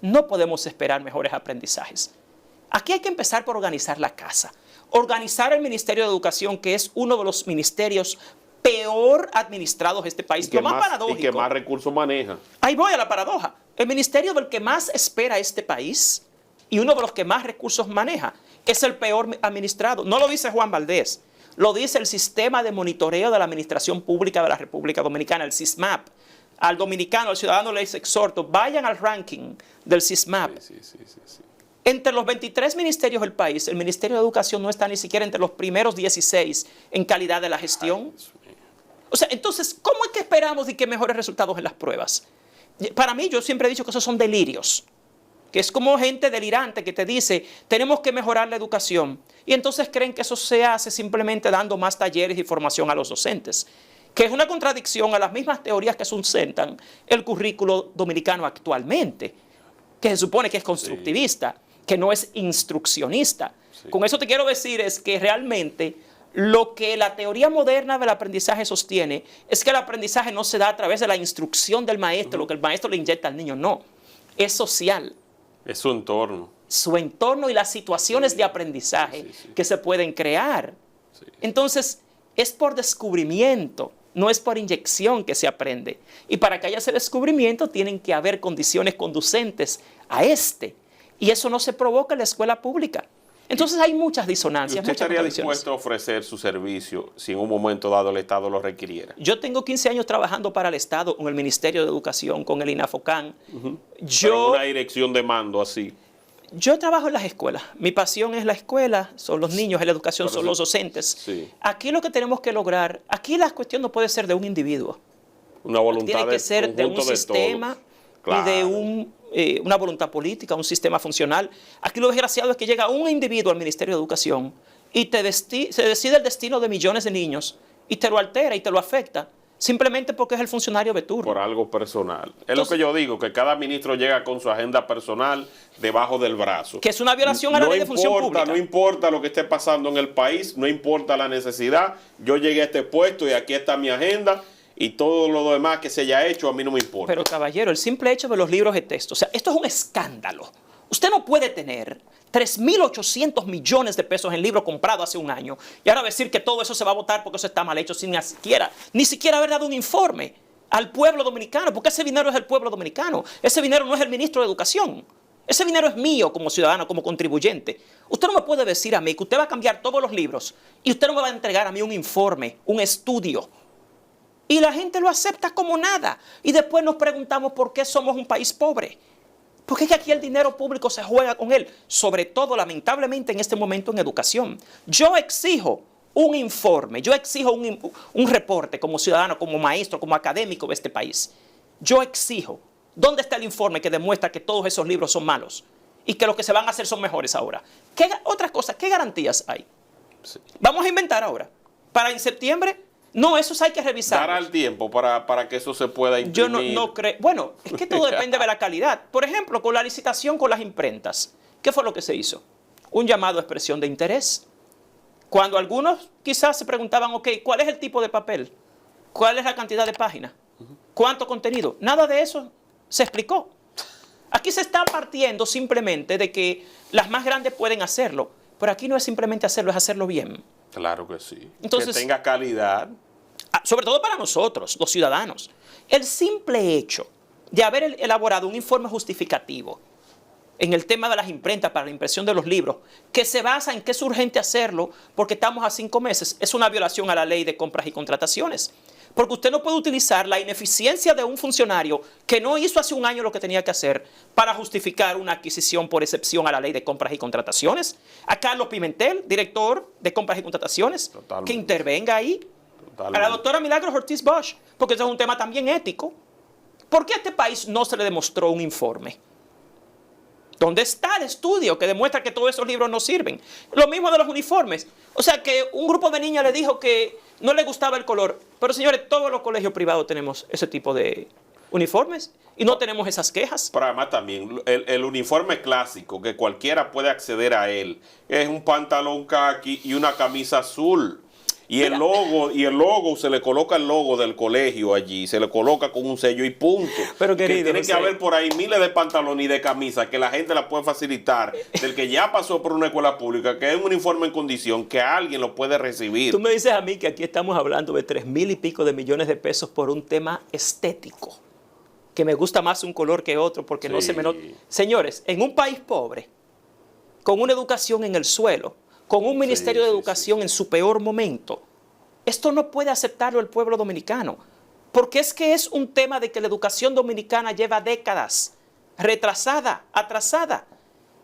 no podemos esperar mejores aprendizajes. Aquí hay que empezar por organizar la casa. Organizar el Ministerio de Educación, que es uno de los ministerios peor administrados de este país. Lo más paradójico. Y que más recursos maneja. Ahí voy a la paradoja. El ministerio del que más espera este país y uno de los que más recursos maneja es el peor administrado. No lo dice Juan Valdés. lo dice el Sistema de Monitoreo de la Administración Pública de la República Dominicana, el SISMAP. Al dominicano, al ciudadano les exhorto, vayan al ranking del SISMAP. Sí. Entre los 23 ministerios del país, el Ministerio de Educación no está ni siquiera entre los primeros 16 en calidad de la gestión. O sea, entonces, ¿cómo es que esperamos de que mejores resultados en las pruebas? Para mí, yo siempre he dicho que esos son delirios, que es como gente delirante que te dice, tenemos que mejorar la educación, y entonces creen que eso se hace simplemente dando más talleres y formación a los docentes, que es una contradicción a las mismas teorías que sustentan el currículo dominicano actualmente, que se supone que es constructivista, que no es instruccionista. Con eso te quiero decir es que realmente lo que la teoría moderna del aprendizaje sostiene es que el aprendizaje no se da a través de la instrucción del maestro, lo que el maestro le inyecta al niño, no, es social. Es su entorno. Su entorno y las situaciones de aprendizaje que se pueden crear. Entonces, es por descubrimiento, no es por inyección que se aprende. Y para que haya ese descubrimiento tienen que haber condiciones conducentes a este. Y eso no se provoca en la escuela pública. Entonces hay muchas disonancias. ¿Y usted estaría dispuesto a ofrecer su servicio si en un momento dado el Estado lo requiriera? Yo tengo 15 años trabajando para el Estado con el Ministerio de Educación, con el INAFOCAN. Pero una dirección de mando así. Yo trabajo en las escuelas. Mi pasión es la escuela, son los niños, la educación son los docentes. Sí. Aquí lo que tenemos que lograr, aquí la cuestión no puede ser de un individuo. Una voluntad tiene que ser de un sistema y de una voluntad política, un sistema funcional. Aquí lo desgraciado es que llega un individuo al Ministerio de Educación y se decide el destino de millones de niños y te lo altera y te lo afecta simplemente porque es el funcionario de turno. Por algo personal. Es lo que yo digo, que cada ministro llega con su agenda personal debajo del brazo. Que es una violación a la ley de función pública. No importa lo que esté pasando en el país, no importa la necesidad. Yo llegué a este puesto y aquí está mi agenda. Y todo lo demás que se haya hecho, a mí no me importa. Pero caballero, el simple hecho de los libros de texto, o sea, esto es un escándalo. Usted no puede tener 3.800 millones de pesos en libros comprados hace un año y ahora decir que todo eso se va a votar porque eso está mal hecho sin ni siquiera haber dado un informe al pueblo dominicano, porque ese dinero es del pueblo dominicano. Ese dinero no es el ministro de Educación. Ese dinero es mío como ciudadano, como contribuyente. Usted no me puede decir a mí que usted va a cambiar todos los libros y usted no me va a entregar a mí un informe, un estudio. Y la gente lo acepta como nada. Y después nos preguntamos por qué somos un país pobre. Porque es que aquí el dinero público se juega con él. Sobre todo, lamentablemente, en este momento en educación. Yo exijo un informe, yo exijo un reporte como ciudadano, como maestro, como académico de este país. Yo exijo. ¿Dónde está el informe que demuestra que todos esos libros son malos? Y que lo que se van a hacer son mejores ahora. Otra cosa, ¿qué garantías hay? Sí. Vamos a inventar ahora. Para en septiembre... No, eso hay que revisar. ¿Dará el tiempo para que eso se pueda imprimir? Yo no creo. Bueno, es que todo depende de la calidad. Por ejemplo, con la licitación con las imprentas, ¿qué fue lo que se hizo? Un llamado a expresión de interés. Cuando algunos quizás se preguntaban, ok, ¿cuál es el tipo de papel? ¿Cuál es la cantidad de páginas? ¿Cuánto contenido? Nada de eso se explicó. Aquí se está partiendo simplemente de que las más grandes pueden hacerlo, pero aquí no es simplemente hacerlo, es hacerlo bien. Claro que sí. Entonces, que tenga calidad. Sobre todo para nosotros, los ciudadanos. El simple hecho de haber elaborado un informe justificativo en el tema de las imprentas para la impresión de los libros, que se basa en que es urgente hacerlo porque estamos a 5 meses, es una violación a la ley de compras y contrataciones. Porque usted no puede utilizar la ineficiencia de un funcionario que no hizo hace un año lo que tenía que hacer para justificar una adquisición por excepción a la ley de compras y contrataciones. A Carlos Pimentel, director de compras y contrataciones, que intervenga ahí. Totalmente. A la doctora Milagros Ortiz Bosch, porque eso es un tema también ético. ¿Por qué a este país no se le demostró un informe? ¿Dónde está el estudio que demuestra que todos esos libros no sirven? Lo mismo de los uniformes. O sea, que un grupo de niñas le dijo que no le gustaba el color. Pero, señores, todos los colegios privados tenemos ese tipo de uniformes y no tenemos esas quejas. Pero además también, el uniforme clásico, que cualquiera puede acceder a él, es un pantalón caqui y una camisa azul. Y el logo, se le coloca el logo del colegio allí, se le coloca con un sello y punto. Pero querido, que tiene que haber por ahí miles de pantalones y de camisas que la gente la puede facilitar, del que ya pasó por una escuela pública, que es un uniforme en condición, que alguien lo puede recibir. Tú me dices a mí que aquí estamos hablando de 3.000 y pico de millones de pesos por un tema estético, que me gusta más un color que otro porque no se me nota. Señores, en un país pobre, con una educación en el suelo, con un Ministerio de sí, Educación sí. en su peor momento. Esto no puede aceptarlo el pueblo dominicano, porque es que es un tema de que la educación dominicana lleva décadas retrasada, atrasada.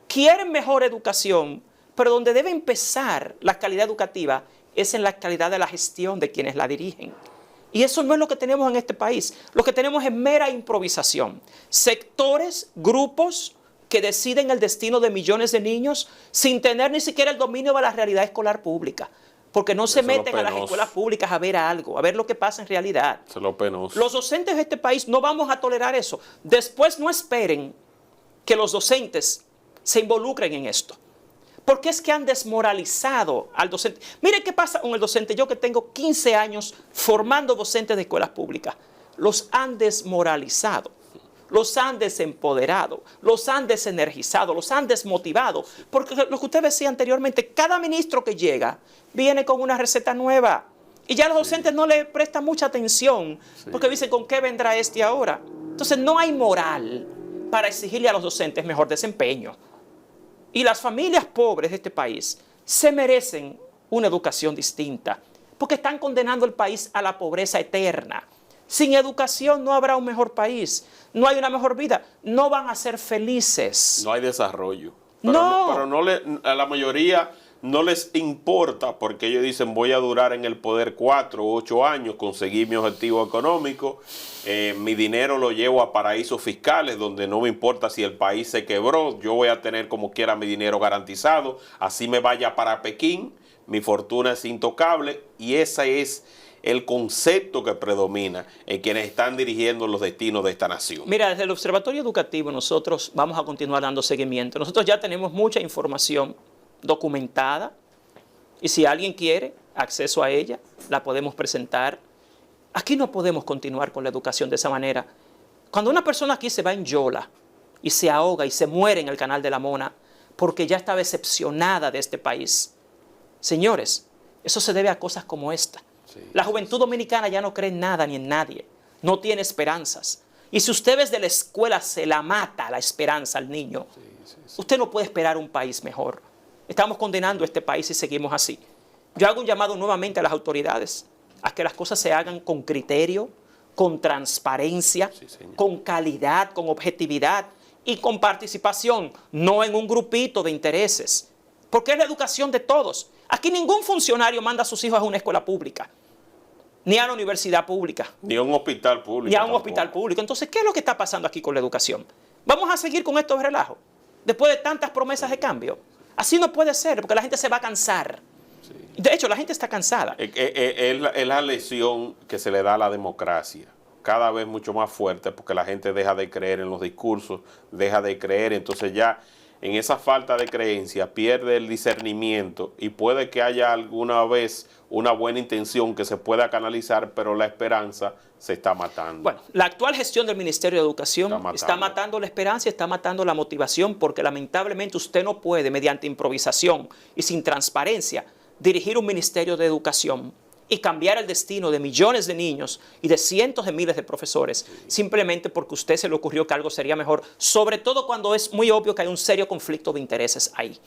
Quieren mejor educación, pero donde debe empezar la calidad educativa es en la calidad de la gestión de quienes la dirigen. Y eso no es lo que tenemos en este país. Lo que tenemos es mera improvisación. Sectores, grupos que deciden el destino de millones de niños sin tener ni siquiera el dominio de la realidad escolar pública. Porque no se meten a las escuelas públicas a ver algo, a ver lo que pasa en realidad. Eso es lo penoso. Los docentes de este país no vamos a tolerar eso. Después no esperen que los docentes se involucren en esto. Porque es que han desmoralizado al docente. Mire qué pasa con el docente. Yo que tengo 15 años formando docentes de escuelas públicas. Los han desmoralizado, los han desempoderado, los han desenergizado, los han desmotivado. Porque lo que usted decía anteriormente, cada ministro que llega viene con una receta nueva. Y ya los docentes no le prestan mucha atención porque dicen, ¿con qué vendrá este ahora? Entonces no hay moral para exigirle a los docentes mejor desempeño. Y las familias pobres de este país se merecen una educación distinta, porque están condenando el país a la pobreza eterna. Sin educación no habrá un mejor país, no hay una mejor vida, no van a ser felices. No hay desarrollo. No. Pero a la mayoría no les importa, porque ellos dicen voy a durar en el poder 4 o 8 años, conseguir mi objetivo económico, mi dinero lo llevo a paraísos fiscales donde no me importa si el país se quebró, yo voy a tener como quiera mi dinero garantizado, así me vaya para Pekín, mi fortuna es intocable, y ese es el concepto que predomina en quienes están dirigiendo los destinos de esta nación. Mira, desde el Observatorio Educativo nosotros vamos a continuar dando seguimiento. Nosotros ya tenemos mucha información documentada, y si alguien quiere acceso a ella, la podemos presentar. Aquí no podemos continuar con la educación de esa manera. Cuando una persona aquí se va en yola y se ahoga y se muere en el Canal de la Mona porque ya está decepcionada de este país, señores, eso se debe a cosas como esta. La juventud dominicana ya no cree en nada ni en nadie, no tiene esperanzas. Y si usted desde la escuela se la mata la esperanza al niño, usted no puede esperar un país mejor. Estamos condenando a este país si seguimos así. Yo hago un llamado nuevamente a las autoridades a que las cosas se hagan con criterio, con transparencia, con calidad, con objetividad y con participación, no en un grupito de intereses. Porque es la educación de todos. Aquí ningún funcionario manda a sus hijos a una escuela pública, ni a la universidad pública. Ni a un hospital público. Ni a un hospital público. Entonces, ¿qué es lo que está pasando aquí con la educación? ¿Vamos a seguir con estos relajos después de tantas promesas de cambio? Así no puede ser, porque la gente se va a cansar. De hecho, la gente está cansada. Es la lesión que se le da a la democracia, cada vez mucho más fuerte, porque la gente deja de creer en los discursos, deja de creer, entonces ya en esa falta de creencia pierde el discernimiento, y puede que haya alguna vez una buena intención que se pueda canalizar, pero la esperanza se está matando. Bueno, la actual gestión del Ministerio de Educación está matando la esperanza y está matando la motivación, porque lamentablemente usted no puede, mediante improvisación y sin transparencia, dirigir un Ministerio de Educación y cambiar el destino de millones de niños y de cientos de miles de profesores, simplemente porque a usted se le ocurrió que algo sería mejor, sobre todo cuando es muy obvio que hay un serio conflicto de intereses ahí.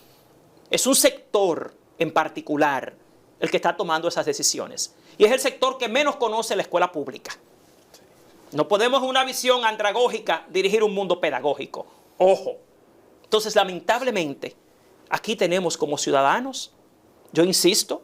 Es un sector en particular el que está tomando esas decisiones, y es el sector que menos conoce la escuela pública. No podemos en una visión andragógica dirigir un mundo pedagógico. Ojo. Entonces, lamentablemente, aquí tenemos como ciudadanos, yo insisto,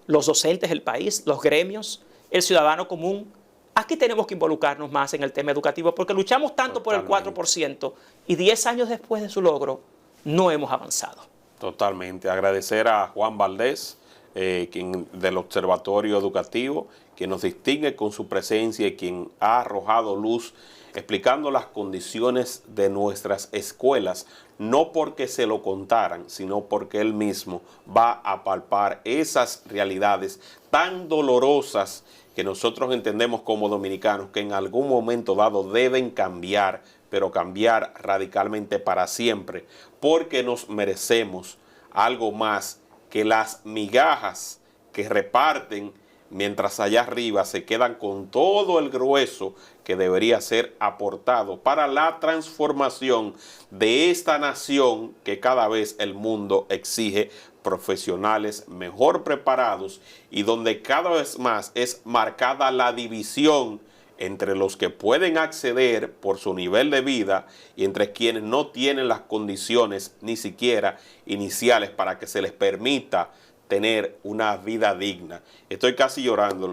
los docentes del país, los gremios, el ciudadano común, aquí tenemos que involucrarnos más en el tema educativo, porque luchamos tanto por el 4% y 10 años después de su logro no hemos avanzado. Totalmente. Agradecer a Juan Valdés, quien del Observatorio Educativo, quien nos distingue con su presencia y quien ha arrojado luz explicando las condiciones de nuestras escuelas, no porque se lo contaran, sino porque él mismo va a palpar esas realidades tan dolorosas que nosotros entendemos como dominicanos que en algún momento dado deben cambiar, pero cambiar radicalmente para siempre, porque nos merecemos algo más que las migajas que reparten, mientras allá arriba se quedan con todo el grueso que debería ser aportado para la transformación de esta nación que cada vez el mundo exige profesionales mejor preparados y donde cada vez más es marcada la división entre los que pueden acceder por su nivel de vida y entre quienes no tienen las condiciones ni siquiera iniciales para que se les permita tener una vida digna. Estoy casi llorando,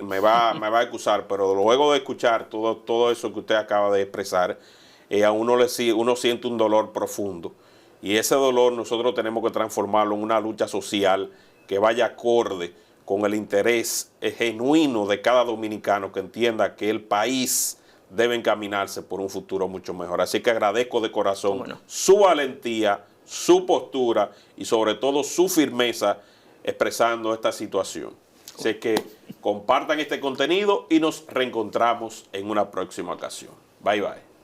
me va a excusar, pero luego de escuchar todo eso que usted acaba de expresar, a uno siente un dolor profundo. Y ese dolor nosotros tenemos que transformarlo en una lucha social que vaya acorde con el interés genuino de cada dominicano que entienda que el país debe encaminarse por un futuro mucho mejor. Así que agradezco de corazón su valentía, su postura y sobre todo su firmeza expresando esta situación. Así que compartan este contenido y nos reencontramos en una próxima ocasión. Bye bye.